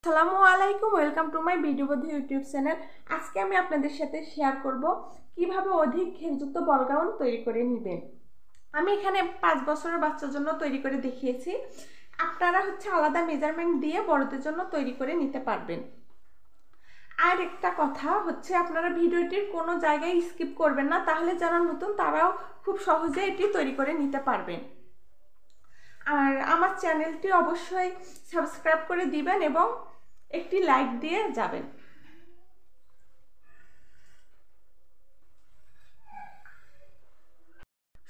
আসসালামু আলাইকুম, welcome to my video বন্ধু ইউটিউব চ্যানেল। আজকে আমি আপনাদের সাথে শেয়ার করব কিভাবে অধিক ঘেরযুক্ত বল গাউন তৈরি করে নেবেন। আমি এখানে 5 বছরের বাচ্চার জন্য তৈরি করে দেখিয়েছি। আপনারা আলাদা মেজারমেন্ট দিয়ে বড়দের জন্য তৈরি করে নিতে পারবেন। আর একটা কথা আপনারা ভিডিওটির কোনো জায়গায় স্কিপ করবেন না, তাহলে যারা নতুন তারাও খুব সহজে এটি তৈরি করে নিতে পারবেন। আর আমার চ্যানেলটি অবশ্যই সাবস্ক্রাইব করে দিবেন এবং একটি লাইক দিয়ে যাবেন।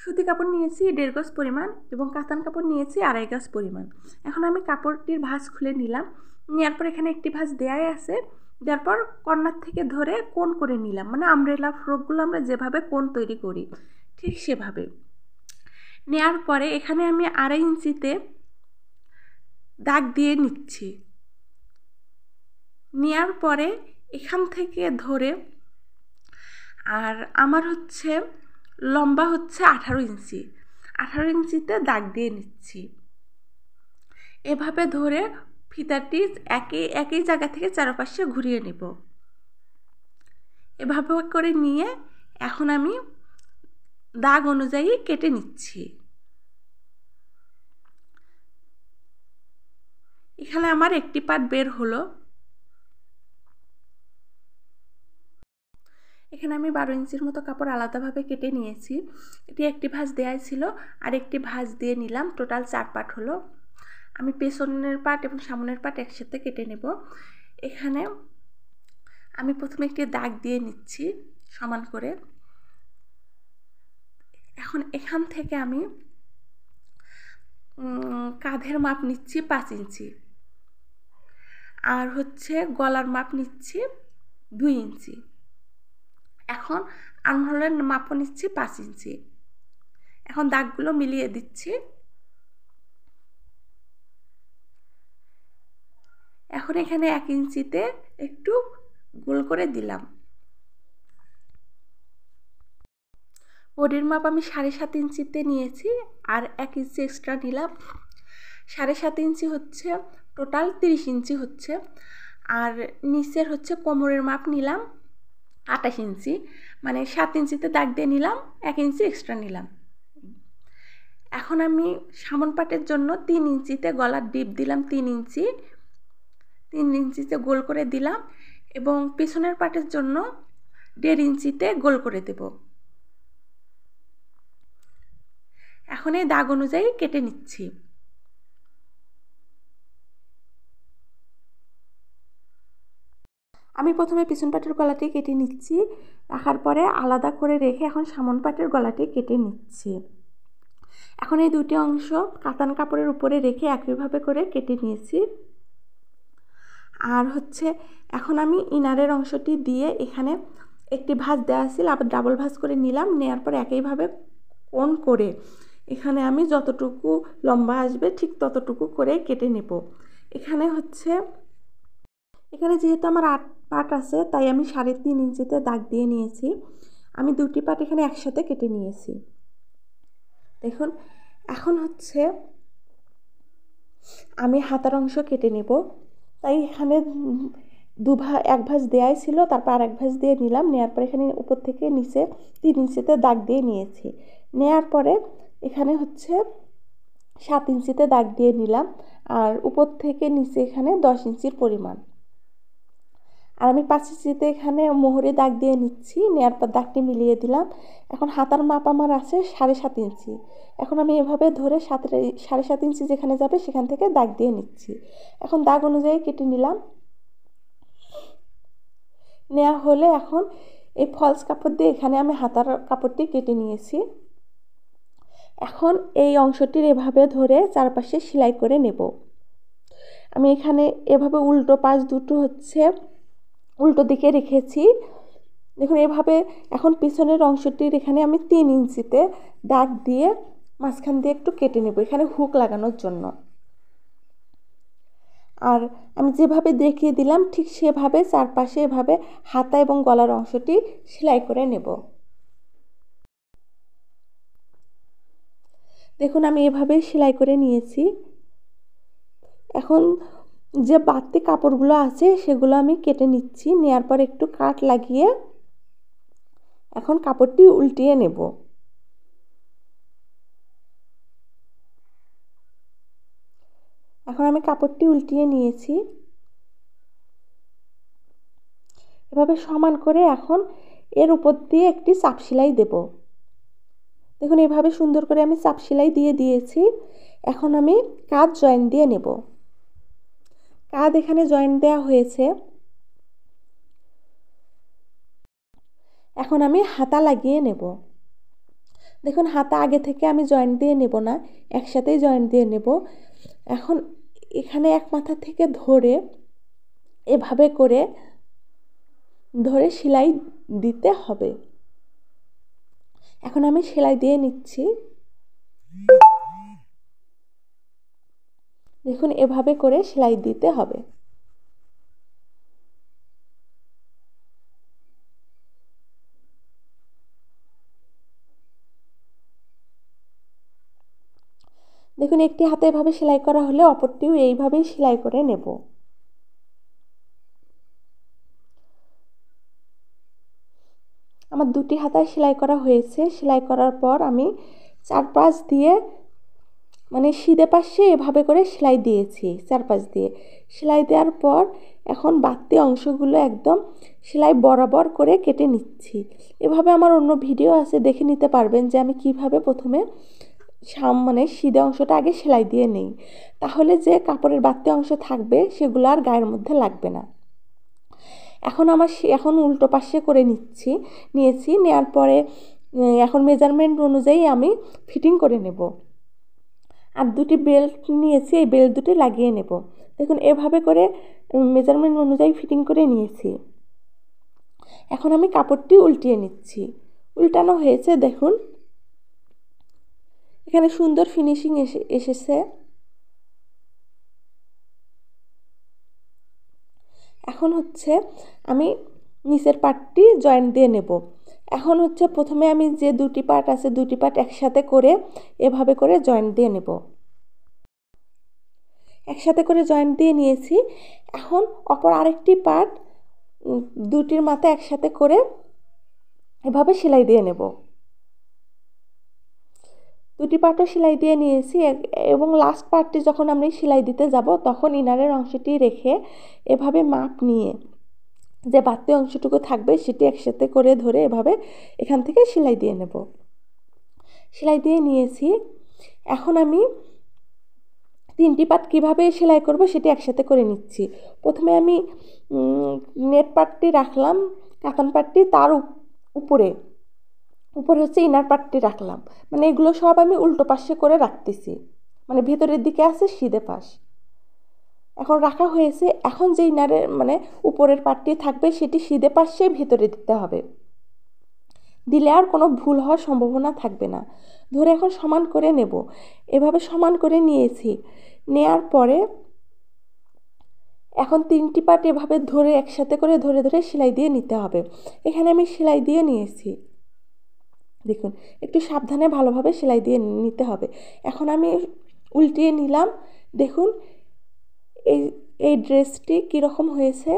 সুতি কাপড় নিয়েছি 1.5 গজ পরিমাণ এবং কাতান কাপড় নিয়েছি 2.5 গজ পরিমাণ। এখন আমি কাপড়টির ভাঁজ খুলে নিলাম। নেওয়ার পর এখানে একটি ভাঁজ দেয়াই আছে, দেওয়ার পর কর্নার থেকে ধরে কোণ করে নিলাম, মানে আমব্রেলা ফ্রকগুলো আমরা যেভাবে কোণ তৈরি করি ঠিক সেভাবে। নেওয়ার পরে এখানে আমি 2.5 ইঞ্চিতে দাগ দিয়ে নিচ্ছি। নেওয়ার পরে এখান থেকে ধরে, আর আমার লম্বা 18 ইঞ্চি, 18 ইঞ্চিতে দাগ দিয়ে নিচ্ছি। এভাবে ধরে ফিতাটি একই জায়গা থেকে চারপাশে ঘুরিয়ে নেব। এভাবে করে নিয়ে এখন আমি দাগ অনুযায়ী কেটে নিচ্ছি। এখানে আমার একটি পার্ট বের হলো। এখানে আমি 12 ইঞ্চির মতো কাপড় আলাদাভাবে কেটে নিয়েছি। এটি একটি ভাঁজ দেওয়াই ছিল, আর একটি ভাঁজ দিয়ে নিলাম। টোটাল 4 পার্ট হলো। আমি পেছনের পার্ট এবং সামনের পার্ট একসাথে কেটে নেব। এখানে আমি প্রথমে একটি দাগ দিয়ে নিচ্ছি সমান করে। এখন এখান থেকে আমি কাঁধের মাপ নিচ্ছি 5 ইঞ্চি, আর গলার মাপ নিচ্ছি 2 ইঞ্চি। এখন আর্মহোলের মাপও নিচ্ছি 5 ইঞ্চি। এখন দাগগুলো মিলিয়ে দিচ্ছি। এখন এখানে 1 ইঞ্চিতে একটু গোল করে দিলাম। বডির মাপ আমি 7.5 ইঞ্চিতে নিয়েছি, আর 1 ইঞ্চি এক্সট্রা নিলাম। 7.5 ইঞ্চি টোটাল 30 ইঞ্চি আর নিচের কোমরের মাপ নিলাম 28 ইঞ্চি, মানে 7 ইঞ্চিতে দাগ দিয়ে নিলাম, 1 ইঞ্চি এক্সট্রা নিলাম। এখন আমি সামন পাটের জন্য 3 ইঞ্চিতে গলার ডিপ দিলাম, 3 ইঞ্চিতে গোল করে দিলাম, এবং পিছনের পাটের জন্য 1.5 ইঞ্চিতে গোল করে দেব। এখন এই দাগ অনুযায়ী কেটে নিচ্ছি। আমি প্রথমে পিছন পাটের গলাটি কেটে নিচ্ছি, রাখার পরে আলাদা করে রেখে এখন সামন পাটের গলাটি কেটে নিচ্ছি। এখন এই দুটি অংশ কাতান কাপড়ের উপরে রেখে একইভাবে করে কেটে নিয়েছি। আর এখন আমি ইনারের অংশটি দিয়ে এখানে একটি ভাঁজ দেওয়া ছিল, আবার ডাবল ভাঁজ করে নিলাম। নেওয়ার পর একইভাবে কোণ করে এখানে আমি যতটুকু লম্বা আসবে ঠিক ততটুকু করে কেটে নেব। এখানে যেহেতু আমার 8 পার্ট আছে, তাই আমি 3.5 ইঞ্চিতে দাগ দিয়ে নিয়েছি। আমি দুটি পার্ট এখানে একসাথে কেটে নিয়েছি। দেখুন, এখন আমি হাতার অংশ কেটে নেব। তাই এখানে এক ভাঁজ দেওয়াই ছিল, তারপর আর এক ভাঁজ দিয়ে নিলাম। নেওয়ার পর এখানে উপর থেকে নিচে 3 ইঞ্চিতে দাগ দিয়ে নিয়েছি। নেওয়ার পরে এখানে 7 ইঞ্চিতে দাগ দিয়ে নিলাম, আর উপর থেকে নিচে এখানে 10 ইঞ্চির পরিমাণ। আর আমি 5 ইঞ্চিতে এখানে মোহরে দাগ দিয়ে নিচ্ছি। নেওয়ার পর দাগটি মিলিয়ে দিলাম। এখন হাতার মাপ আমার আছে 7.5 ইঞ্চি। এখন আমি এভাবে ধরে 7.5 ইঞ্চি যেখানে যাবে সেখান থেকে দাগ দিয়ে নিচ্ছি। এখন দাগ অনুযায়ী কেটে নিলাম। নেওয়া হলে এখন এই ফলস কাপড় দিয়ে এখানে আমি হাতার কাপড়টি কেটে নিয়েছি। এখন এই অংশটির এভাবে ধরে চারপাশে সেলাই করে নেব। আমি এখানে এভাবে উল্টো পাশ দুটো উল্টো দিকে রেখেছি। দেখুন এভাবে। এখন পিছনের অংশটির এখানে আমি 3 ইঞ্চিতে দাগ দিয়ে মাঝখান দিয়ে একটু কেটে নেব, এখানে হুক লাগানোর জন্য। আর আমি যেভাবে দেখিয়ে দিলাম ঠিক সেভাবে চারপাশে এভাবে হাতা এবং গলার অংশটি সেলাই করে নেব। দেখুন আমি এভাবে সেলাই করে নিয়েছি। এখন যে বাড়তি কাপড়গুলো আছে সেগুলো আমি কেটে নিচ্ছি। নেওয়ার পর একটু কাট লাগিয়ে এখন কাপড়টি উল্টিয়ে নেব। এখন আমি কাপড়টি উল্টিয়ে নিয়েছি। এভাবে সমান করে এখন এর উপর দিয়ে একটি চাপ সেলাই দেব। দেখুন এভাবে সুন্দর করে আমি চাপ সেলাই দিয়ে দিয়েছি। এখন আমি কাঁধ জয়েন দিয়ে নেব। কাঁধ এখানে জয়েন দেওয়া হয়েছে। এখন আমি হাতা লাগিয়ে নেব। দেখুন হাতা আগে থেকে আমি জয়েন দিয়ে নেব না, একসাথেই জয়েন দিয়ে নেব। এখন এখানে এক মাথা থেকে ধরে এভাবে করে ধরে সেলাই দিতে হবে। এখন আমি সেলাই দিয়ে নিচ্ছি। দেখুন এভাবে করে সেলাই দিতে হবে। দেখুন একটি হাতে এভাবে সেলাই করা হলে অপরটিও এইভাবেই সেলাই করে নেব। আমার দুটি হাতায় সেলাই করা হয়েছে। সেলাই করার পর আমি চারপাশ দিয়ে মানে সিধে পাশে এভাবে করে সেলাই দিয়েছি। চারপাশ দিয়ে সেলাই দেওয়ার পর এখন বাড়তি অংশগুলো একদম সেলাই বরাবর করে কেটে নিচ্ছি। এভাবে আমার অন্য ভিডিও আছে, দেখে নিতে পারবেন যে আমি কিভাবে প্রথমে মানে সিধে অংশটা আগে সেলাই দিয়ে নেই। তাহলে যে কাপড়ের বাড়তি অংশ থাকবে সেগুলো আর গায়ের মধ্যে লাগবে না। এখন উল্টো পাশে করে নিয়েছি। নেওয়ার পরে এখন মেজারমেন্ট অনুযায়ী আমি ফিটিং করে নেব। আর দুটি বেল্ট নিয়েছি, এই বেল্ট দুটি লাগিয়ে নেব। দেখুন এভাবে করে মেজারমেন্ট অনুযায়ী ফিটিং করে নিয়েছি। এখন আমি কাপড়টি উল্টিয়ে নিচ্ছি। উল্টানো হয়েছে, দেখুন এখানে সুন্দর ফিনিশিং এসেছে। এখন হচ্ছে আমি নিচের পার্টটি জয়েন দিয়ে নেব। এখন হচ্ছে প্রথমে আমি যে দুটি পার্ট আছে দুটি পার্ট একসাথে করে এভাবে করে জয়েন দিয়ে নেব। একসাথে করে জয়েন দিয়ে নিয়েছি। এখন অপর আরেকটি পার্ট দুটির মাথা একসাথে করে এভাবে সেলাই দিয়ে নেব। দুটি পার্টও সেলাই দিয়ে নিয়েছি এবং লাস্ট পার্টটি যখন আমি সেলাই দিতে যাব তখন ইনারের অংশটি রেখে এভাবে মাপ নিয়ে যে বাড়তি অংশটুকু থাকবে সেটি একসাথে করে ধরে এভাবে এখান থেকে সেলাই দিয়ে নেব। সেলাই দিয়ে নিয়েছি। এখন আমি তিনটি পার্ট কীভাবে সেলাই করব সেটি একসাথে করে নিচ্ছি। প্রথমে আমি নেট পার্টটি রাখলাম, কাতান পার্টটি তার উপরে হচ্ছে ইনার পার্টটি রাখলাম। মানে এগুলো সব আমি উল্টো পাশে করে রাখতেছি, মানে ভেতরের দিকে আছে সিধে পাশ। এখন রাখা হয়েছে। এখন যে ইনারের মানে উপরের পার্টটি থাকবে সেটি সিধে পাশে ভেতরে দিতে হবে, দিলে আর কোনো ভুল হওয়ার সম্ভাবনা থাকবে না। ধরে এখন সমান করে নেব। এভাবে সমান করে নিয়েছি। নেয়ার পরে এখন তিনটি পার্ট এভাবে ধরে একসাথে করে ধরে ধরে সেলাই দিয়ে নিতে হবে। এখানে আমি সেলাই দিয়ে নিয়েছি। দেখুন একটু সাবধানে ভালোভাবে সেলাই দিয়ে নিতে হবে। এখন আমি উল্টিয়ে নিলাম। দেখুন এই ড্রেসটি কীরকম হয়েছে।